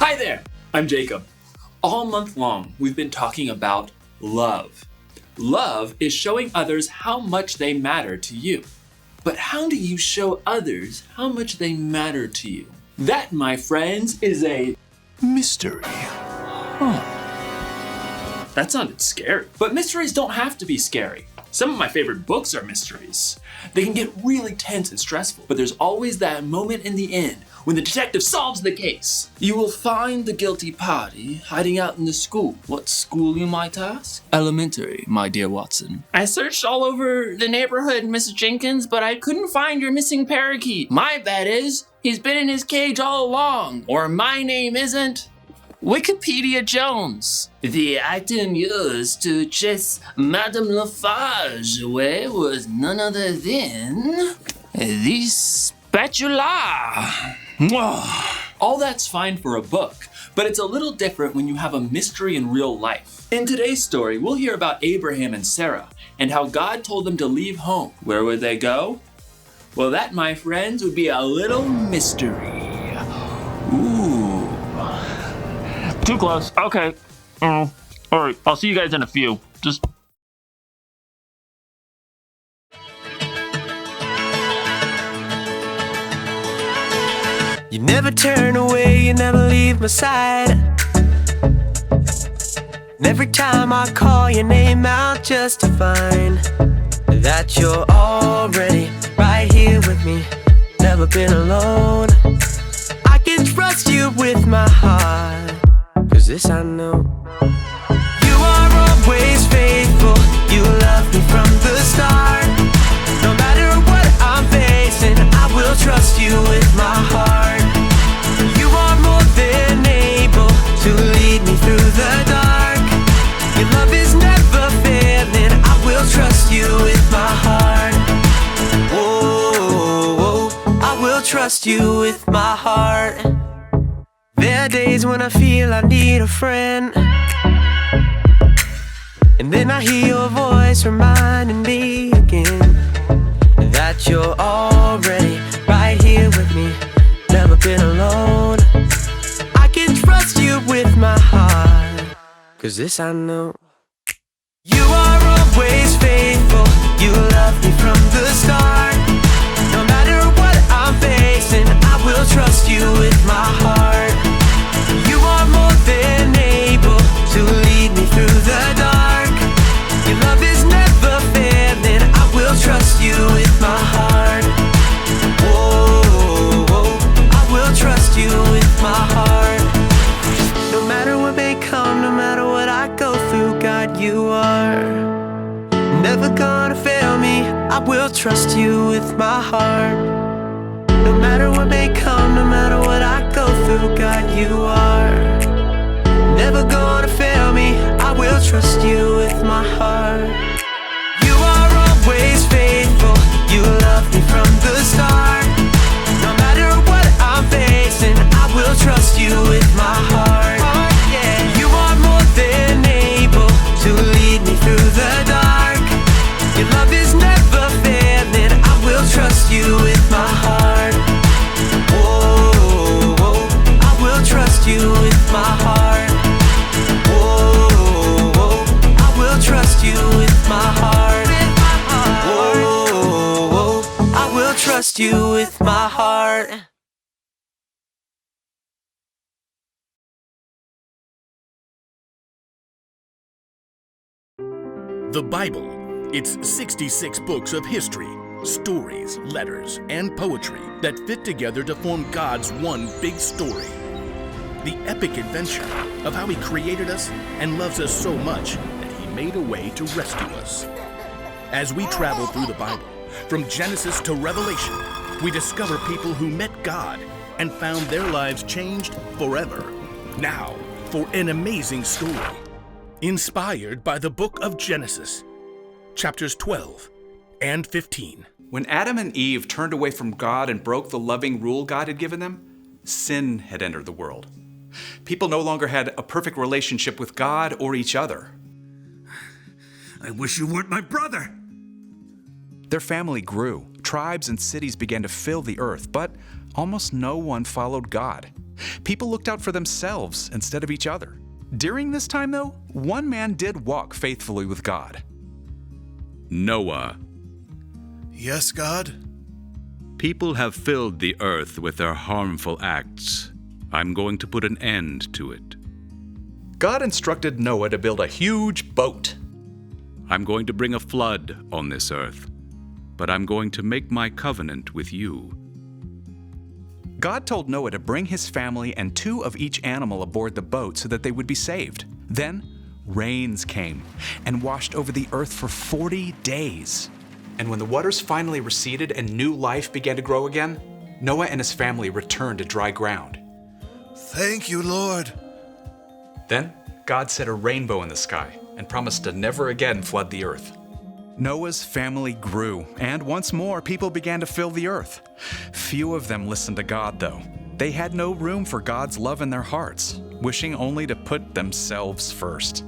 Hi there, I'm Jacob. All month long, we've been talking about love. Love is showing others how much they matter to you. But how do you show others how much they matter to you? That, my friends, is a mystery. That sounded scary. But mysteries don't have to be scary. Some of my favorite books are mysteries. They can get really tense and stressful, but there's always that moment in the end when the detective solves the case. You will find the guilty party hiding out in the school. What school, you might ask? Elementary, my dear Watson. I searched all over the neighborhood, Mrs. Jenkins, but I couldn't find your missing parakeet. My bet is he's been in his cage all along, or my name isn't Wikipedia Jones. The item used to chase Madame Lafarge away was none other than the spatula. All that's fine for a book, but it's a little different when you have a mystery in real life. In today's story, we'll hear about Abraham and Sarah and how God told them to leave home. Where would they go? Well, that, my friends, would be a little mystery. Ooh. Too close. Okay. All right. I'll see you guys in a few. Just. You never turn away, you never leave my side. And every time I call your name out just to find that you're already right here with me, never been alone. I can trust you with my heart, 'cause this I know. You are always faithful, you love me from the start. No matter what I'm facing, I will trust you with my heart. You are more than able to lead me through the dark. Your love is never failing, I will trust you with my heart. Whoa, I will trust you with my heart. There are days when I feel I need a friend, and then I hear your voice reminding me again that you're already right here with me, never been alone. I can trust you with my heart, 'cause this I know. You are always faithful, you love me from the start. No matter what I'm facing, I will trust you with my heart. You are more than able to lead me through the dark. Your love is never failing, I will trust you with my heart. Whoa, I will trust you with my heart. No matter what may come, no matter what I go through, God, you are never gonna fail me, I will trust you with my heart. No matter what may come, no matter what I go through, God, you are never gonna fail me, I will trust you with my heart. You are always faithful, you love me from the start. No matter what I'm facing, I will trust you with my heart. You are more than able to lead me through the dark. Your love is never failing, I will trust you with my heart. Whoa, I will trust you with my heart. Whoa, I will trust you with my heart. Whoa, I will trust you with my heart. The Bible. It's 66 books of history, stories, letters, and poetry that fit together to form God's one big story. The epic adventure of how He created us and loves us so much that He made a way to rescue us. As we travel through the Bible, from Genesis to Revelation, we discover people who met God and found their lives changed forever. Now, for an amazing story, inspired by the book of Genesis, chapters 12 and 15. When Adam and Eve turned away from God and broke the loving rule God had given them, sin had entered the world. People no longer had a perfect relationship with God or each other. I wish you weren't my brother. Their family grew. Tribes and cities began to fill the earth, but almost no one followed God. People looked out for themselves instead of each other. During this time, though, one man did walk faithfully with God. Noah. Yes, God? People have filled the earth with their harmful acts. I'm going to put an end to it. God instructed Noah to build a huge boat. I'm going to bring a flood on this earth, but I'm going to make my covenant with you. God told Noah to bring his family and 2 of each animal aboard the boat so that they would be saved. Then rains came and washed over the earth for 40 days. And when the waters finally receded and new life began to grow again, Noah and his family returned to dry ground. Thank you, Lord. Then God set a rainbow in the sky and promised to never again flood the earth. Noah's family grew, and once more people began to fill the earth. Few of them listened to God, though. They had no room for God's love in their hearts, wishing only to put themselves first.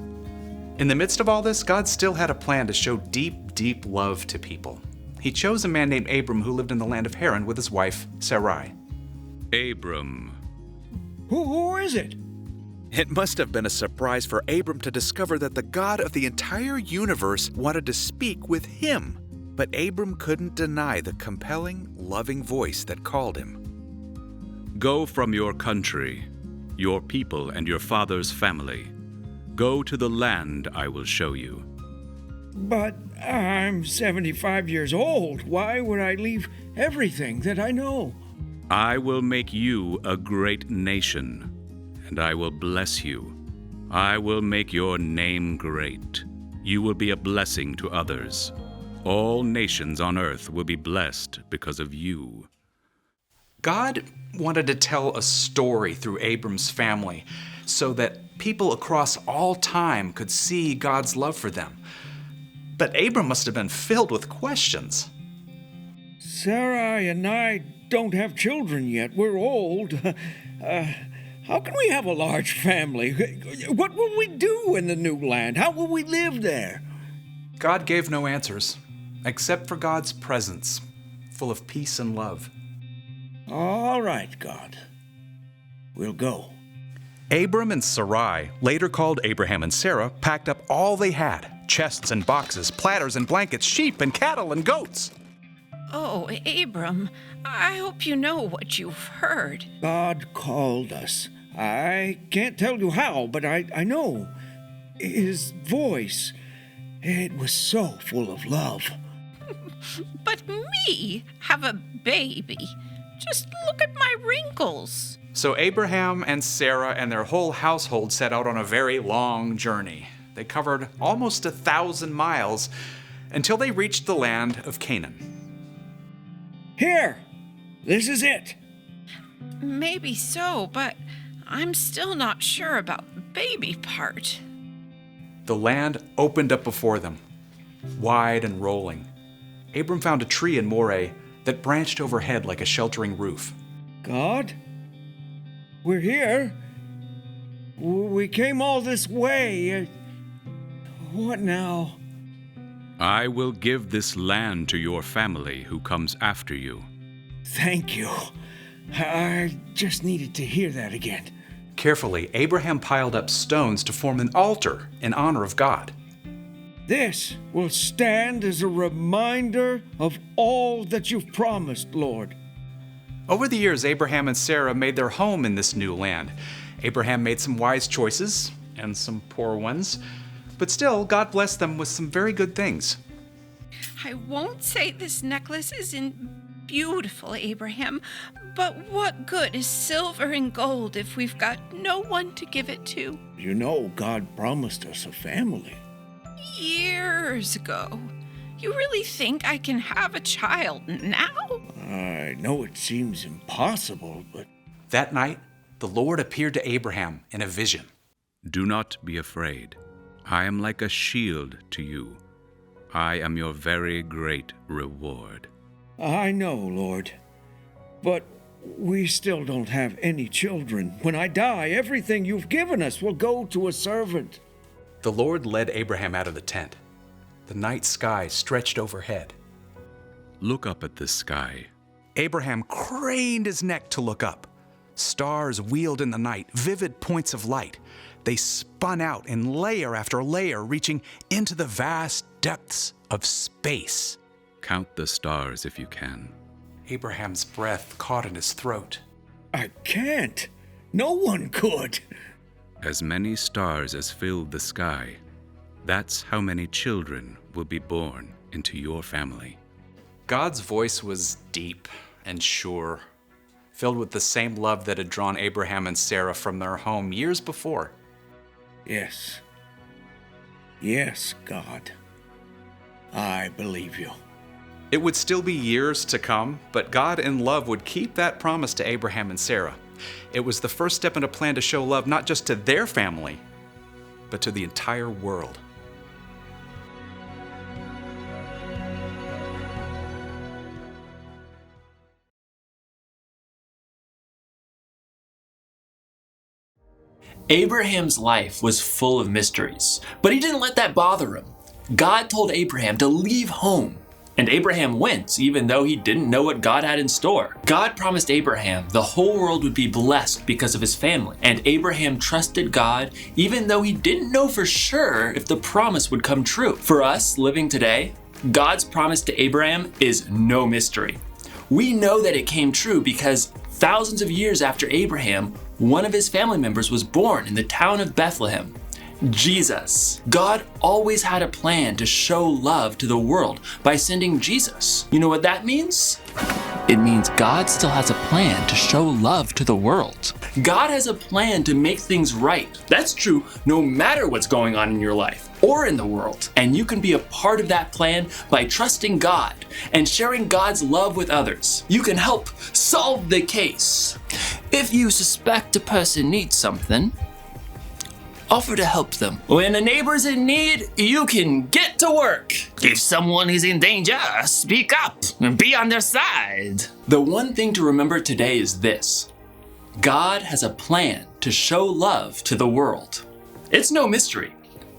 In the midst of all this, God still had a plan to show deep, deep love to people. He chose a man named Abram who lived in the land of Haran with his wife, Sarai. Abram. Who is it? It must have been a surprise for Abram to discover that the God of the entire universe wanted to speak with him. But Abram couldn't deny the compelling, loving voice that called him. Go from your country, your people, and your father's family. Go to the land I will show you. But I'm 75 years old. Why would I leave everything that I know? I will make you a great nation, and I will bless you. I will make your name great. You will be a blessing to others. All nations on earth will be blessed because of you. God wanted to tell a story through Abram's family so that people across all time could see God's love for them. But Abram must have been filled with questions. Sarai and I don't have children yet. We're old. How can we have a large family? What will we do in the new land? How will we live there? God gave no answers, except for God's presence, full of peace and love. All right, God. We'll go. Abram and Sarai, later called Abraham and Sarah, packed up all they had: chests and boxes, platters and blankets, sheep and cattle and goats. Oh, Abram, I hope you know what you've heard. God called us. I can't tell you how, but I know. His voice, it was so full of love. But me have a baby. Just look at my wrinkles. So Abraham and Sarah and their whole household set out on a very long journey. They covered almost 1,000 miles until they reached the land of Canaan. Here, this is it. Maybe so, but I'm still not sure about the baby part. The land opened up before them, wide and rolling. Abram found a tree in Moreh that branched overhead like a sheltering roof. God, we're here. We came all this way. What now? I will give this land to your family who comes after you. Thank you. I just needed to hear that again. Carefully, Abraham piled up stones to form an altar in honor of God. This will stand as a reminder of all that you've promised, Lord. Over the years, Abraham and Sarah made their home in this new land. Abraham made some wise choices and some poor ones, but still, God blessed them with some very good things. I won't say this necklace isn't beautiful, Abraham, but what good is silver and gold if we've got no one to give it to? You know, God promised us a family. Years ago. You really think I can have a child now? I know it seems impossible, but... That night, the Lord appeared to Abraham in a vision. Do not be afraid. I am like a shield to you. I am your very great reward. I know, Lord, but we still don't have any children. When I die, everything you've given us will go to a servant. The Lord led Abraham out of the tent. The night sky stretched overhead. Look up at the sky. Abraham craned his neck to look up. Stars wheeled in the night, vivid points of light. They spun out in layer after layer, reaching into the vast depths of space. Count the stars if you can. Abraham's breath caught in his throat. I can't. No one could. As many stars as filled the sky, that's how many children will be born into your family. God's voice was deep and sure, filled with the same love that had drawn Abraham and Sarah from their home years before. Yes. Yes, God. I believe you. It would still be years to come, but God in love would keep that promise to Abraham and Sarah. It was the first step in a plan to show love not just to their family, but to the entire world. Abraham's life was full of mysteries, but he didn't let that bother him. God told Abraham to leave home, and Abraham went, even though he didn't know what God had in store. God promised Abraham the whole world would be blessed because of his family, and Abraham trusted God even though he didn't know for sure if the promise would come true. For us living today, God's promise to Abraham is no mystery. We know that it came true because thousands of years after Abraham, one of his family members was born in the town of Bethlehem. Jesus. God always had a plan to show love to the world by sending Jesus. You know what that means? It means God still has a plan to show love to the world. God has a plan to make things right. That's true no matter what's going on in your life or in the world. And you can be a part of that plan by trusting God and sharing God's love with others. You can help solve the case. If you suspect a person needs something, offer to help them. When a neighbor's in need, you can get to work. If someone is in danger, speak up and be on their side. The one thing to remember today is this: God has a plan to show love to the world. It's no mystery.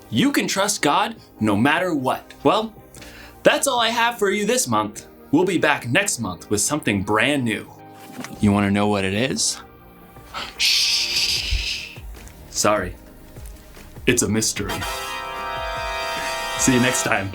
You can trust God no matter what. Well, that's all I have for you this month. We'll be back next month with something brand new. You want to know what it is? Shh. Sorry. It's a mystery. See you next time.